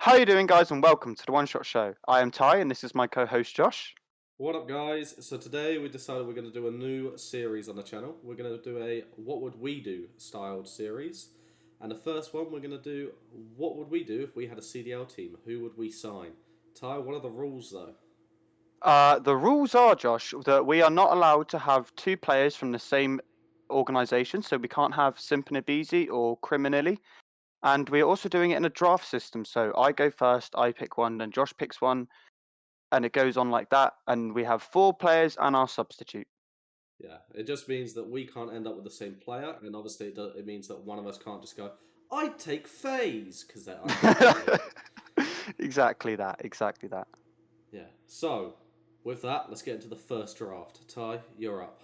How are you doing, guys, and welcome to the One Shot Show. I am Ty, and this is my co-host Josh. What up, guys? So today we decided we're going to do a new series on the channel. We're going to do a "What Would We Do" styled series, and the first one we're going to do "What would we do if we had a CDL team? Who would we sign?" Ty, what are the rules though? The rules are, Josh, that we are not allowed to have two players from the same organization, so we can't have Simpanibizi or Criminelli. And we're also doing it in a draft system, so I go first, I pick one, then Josh picks one, and it goes on like that. And we have four players and our substitute. Yeah, it just means that we can't end up with the same player, and obviously it means that one of us can't just go, "I'd take FaZe" because they're undefeated. Exactly that. Exactly that. Yeah. So with that, let's get into the first draft. Ty, you're up.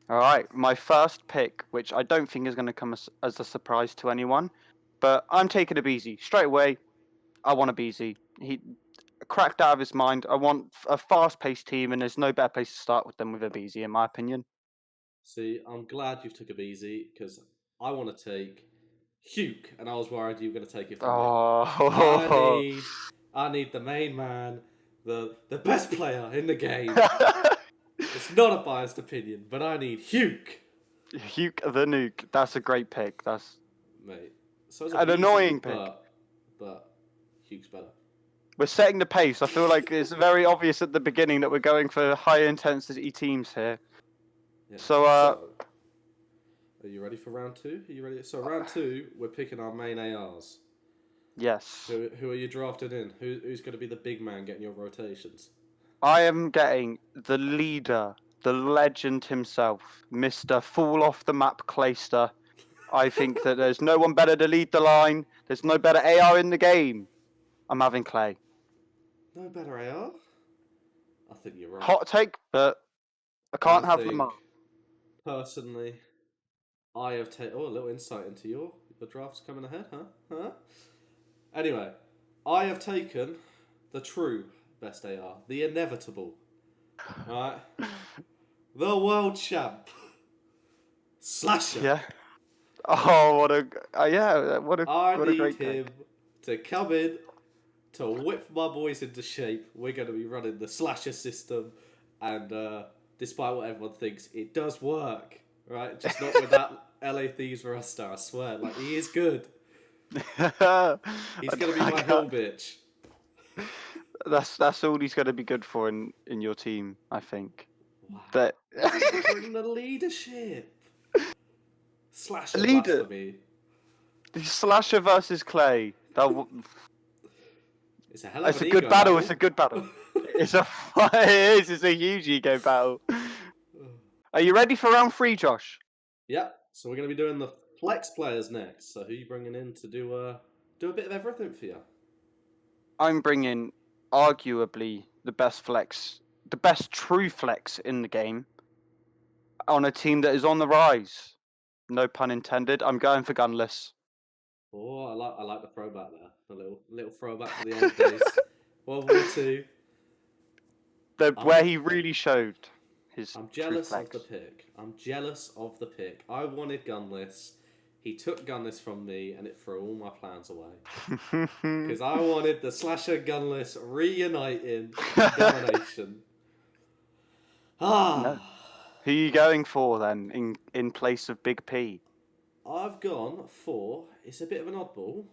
All right, my first pick, which I don't think is going to come as a surprise to anyone, but I'm taking a Beezy straight away. I want a Beezy. He cracked out of his mind. I want a fast-paced team, and there's no better place to start with than with a Beezy, in my opinion. See, I'm glad you took a easy because I want to take Hugh, and I was worried you were going to take it from me. I Oh, need, I need the main man, the best player in the game. It's not a biased opinion, but I need Hugh, Hugh the Nuke. That's a great pick. That's mate. So is a an Beezy, annoying pick. but Hugh's better. We're setting the pace. I feel like it's very obvious at the beginning that we're going for high-intensity teams here. Yeah. So, So, are you ready for round two? Are you ready? So round two, we're picking our main ARs. yes. Who are you drafted in? Who's going to be the big man getting your rotations? I am getting the leader, the legend himself, Mr. Fall Off the Map Clayster. I think that there's no one better to lead the line. There's no better AR in the game. I'm having Clay. No better AR? I think you're wrong. Hot take, but I I can't have them think, all. personally, I have taken. Oh, a little insight into your draft's coming ahead, huh? Huh? Anyway, I have taken the true best AR, the inevitable, right? The world champ, Slasher. Yeah. Oh, I what a need great him pick. to come in to whip my boys into shape. We're going to be running the Slasher system, and despite what everyone thinks, it does work, right? Just not with that LA Thieves roster, I swear. Like, he is good. He's going to be I my hill can't- bitch. that's all he's going to be good for in your team, I think. Wow. But Bring the leadership. Slasher leader, blasphemy. Slasher versus Clay. It's a hell of It's an a good ego battle. It's battle. a good battle. It's a it is. It's a huge ego battle. Are you ready for round three, Josh? Yep. So we're going to be doing the flex players next. So who are you bringing in to do a bit of everything for you? I'm bringing arguably the best flex, the best true flex in the game, on a team that is on the rise. No pun intended. I'm going for Gunless. Oh, I like the throwback there. A little throwback to the old days. World War II. I'm Where he really showed his I'm true jealous of flex. the pick. I'm jealous of the pick. I wanted Gunless. He took Gunless from me, and it threw all my plans away. Because I wanted the Slasher Gunless reuniting domination. No. Ah, Who are you going for then in place of Big P? I've gone for. It's a bit of an oddball,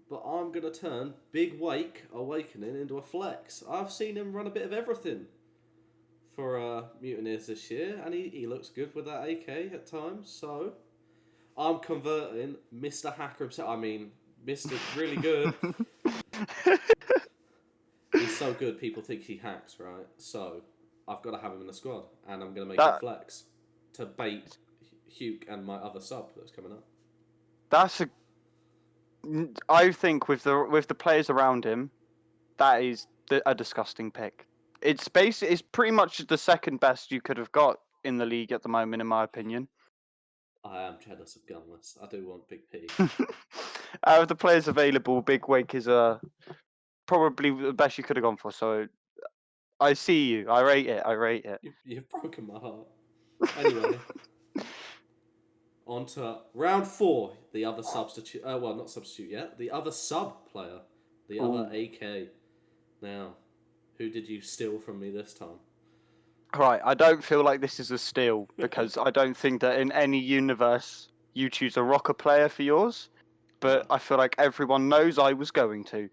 but I'm gonna turn Big Wake Awakening into a flex. I've seen him run a bit of everything for Mutineers this year, and he looks good with that AK at times. So I'm converting Mr. Hacker himself. I mean, Mr. Really good. He's so good, people think he hacks, right? So I've got to have him in the squad, and I'm going to make him that flex to bait Hugh and my other sub that's coming up. that's a. I think with the players around him, that is a disgusting pick. It's pretty much the second best you could have got in the league at the moment, in my opinion. I am jealous of Gunless. I do want Big P. Out of the players available, Big Wake is probably the best you could have gone for. So I see you. I rate it. I rate it. You've broken my heart. Anyway, on to round four. The other substitute. Well, not substitute yet. The other sub player. the other Ooh. AK. Now, who did you steal from me this time? Right, I don't feel like this is a steal because I don't think that in any universe you choose a rocker player for yours. No. But I feel like everyone knows I was going to.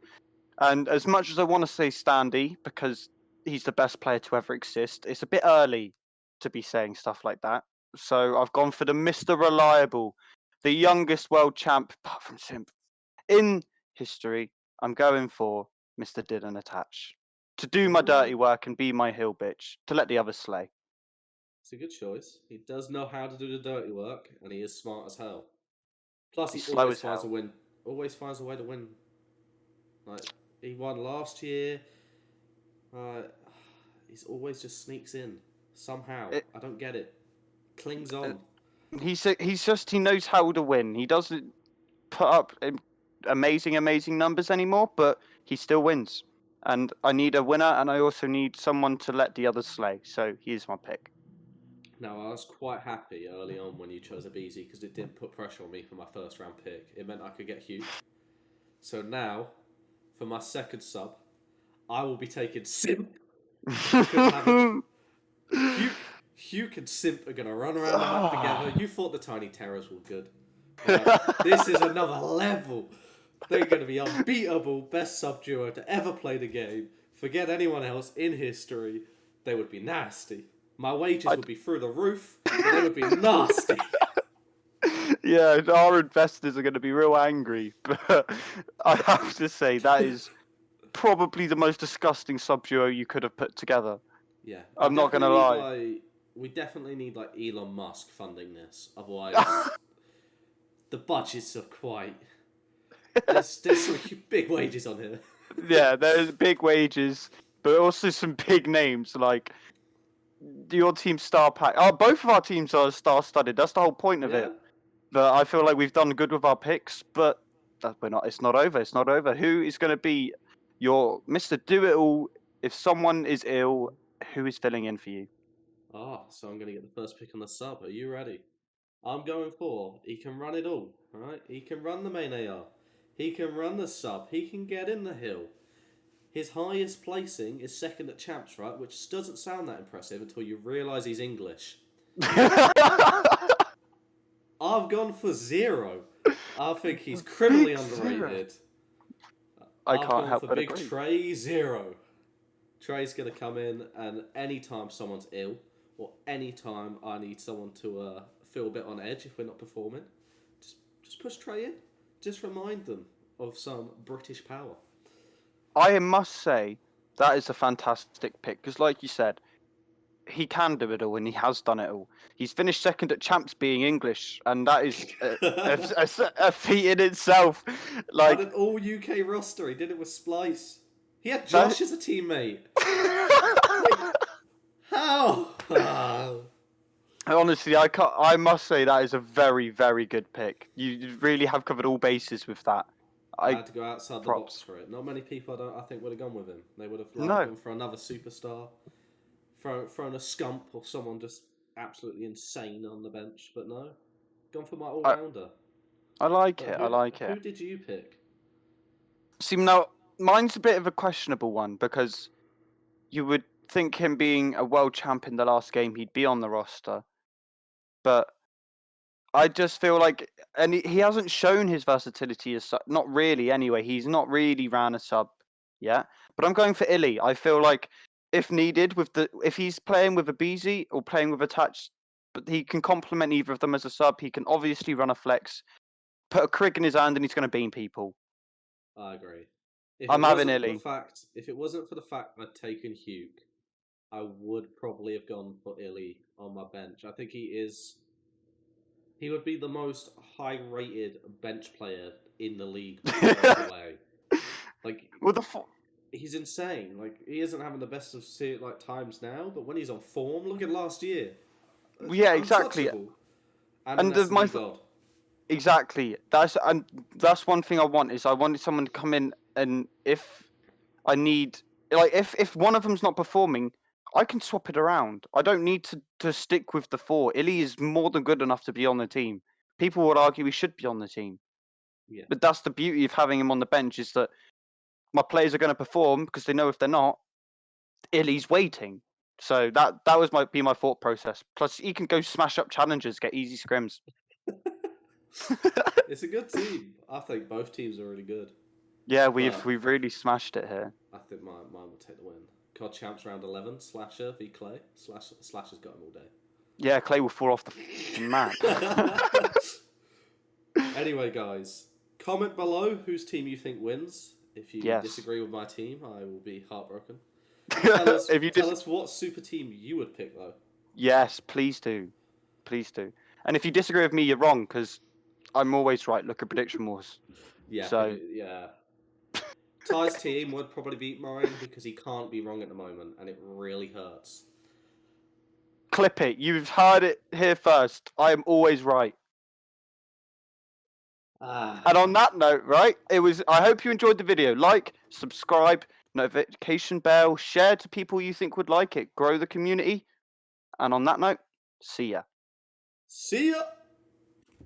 And as much as I want to say Standy because he's the best player to ever exist, it's a bit early to be saying stuff like that. So I've gone for the Mr. Reliable, the youngest world champ, apart from Simp, in history. I'm going for Mr. Didn't Attach. To do my Ooh, dirty work and be my hill bitch, to let the others slay. it's a good choice. He does know how to do the dirty work, and he is smart as hell. Plus, he He's slow always as finds a hell. win. Always finds a way to win. Like he won last year. Uh, he's always just sneaks in somehow. It, I don't get it. Clings uh, on. he knows how to win. He doesn't put up amazing numbers anymore, but he still wins. And I need a winner, and I also need someone to let the others slay. So he's my pick. Now, I was quite happy early on when you chose a BZ because it didn't put pressure on me for my first round pick. It meant I could get Hugh. So now, for my second sub, I will be taking Simp. Couldn't have it. Hugh, Hugh and Simp are going to run around the map together. You thought the Tiny Terrors were good. Alright, this is another level. They're going to be unbeatable, best sub duo to ever play the game. Forget anyone else in history. They would be nasty. My wages would be through the roof, but they would be nasty. Yeah, our investors are going to be real angry, but I have to say that is probably the most disgusting sub duo you could have put together. Yeah, I I'm not going definitely to need lie. like we definitely need like Elon Musk funding this. Otherwise, the budgets are quite. There's some big wages on here. Yeah, there's big wages, but also some big names like your team's star pack. Oh, both of our teams are star-studded. That's the whole point of Yeah. it. But I feel like we've done good with our picks, but we're not. It's not over. It's not over. Who is going to be your Mr. Do It All if someone is ill? Who is filling in for you? So I'm gonna get the first pick on the sub. Are you ready? I'm going for. He can run it all. All right. He can run the main AR. He can run the sub. He can get in the hill. His highest placing is second at champs, right? Which doesn't sound that impressive until you realise he's English. I've gone for zero. I think he's criminally Big zero. underrated. I I've can't gone help for but Big agree. Trey zero. Trey's gonna come in, and anytime someone's ill, or anytime I need someone to feel a bit on edge if we're not performing, just push Trey in. Just remind them of some British power. I must say that is a fantastic pick because, like you said, he can do it all, and he has done it all. He's finished second at champs being English, and that is a feat in itself. Had Like an all UK roster. He did it with Splice. He had that. Josh as a teammate. Like, how? Honestly, I can't, I must say that is a very good pick. You really have covered all bases with that. I I had to go outside the box props. for it. Not many people, I think, would have gone with him. They would have like No, gone for another superstar, thrown a scump or someone just absolutely insane on the bench. But no, gone for my all I rounder. I like So it. I who like it. who did you pick? See, now mine's a bit of a questionable one because you would think him being a world champ in the last game, he'd be on the roster, but I just feel like, and he hasn't shown his versatility as such. Not really, anyway. He's not really ran a sub yet. But I'm going for Illy. I feel like if needed, if he's playing with a BZ or playing with a touch, but he can complement either of them as a sub. He can obviously run a flex, put a Krig in his hand, and he's going to beam people. I agree. I'm having Illy. If it wasn't for the fact I'd taken Hugh, I would probably have gone for Illy on my bench. I think he would be the most high-rated bench player in the league straight away. Like Well, he's insane. Like he isn't having the best of times now, but when he's on form, look at last year, yeah, exactly. untouchable, and an And SD god. exactly. That's one thing I want is I wanted someone to come in, and if I need, like, if one of them's not performing, I can swap it around. I don't need to stick with the four. Illy is more than good enough to be on the team. People would argue he should be on the team, Yeah, but that's the beauty of having him on the bench is that my players are going to perform because they know if they're not, Illy's waiting. So that was be my thought process. Plus, he can go smash up challenges, get easy scrims. It's a good team. I think both teams are really good. Yeah, But we've really smashed it here. I think mine will take the win. COD Champs round 11, Slasher v Clay. Slasher's got him all day. Yeah, Clay will fall off the map. Anyway, guys, comment below whose team you think wins. If you Yes. disagree with my team, I will be heartbroken. Tell us what super team you would pick, though. Yes, please do. Please do. And if you disagree with me, you're wrong, because I'm always right. Look at Prediction Wars. Yeah, So yeah. Ty's team would probably beat mine because he can't be wrong at the moment, and it really hurts. clip it. You've heard it here first. I am always right. And on that note, right, I hope you enjoyed the video. Like, subscribe, notification bell, share to people you think would like it. Grow the community. And on that note, see ya. See ya!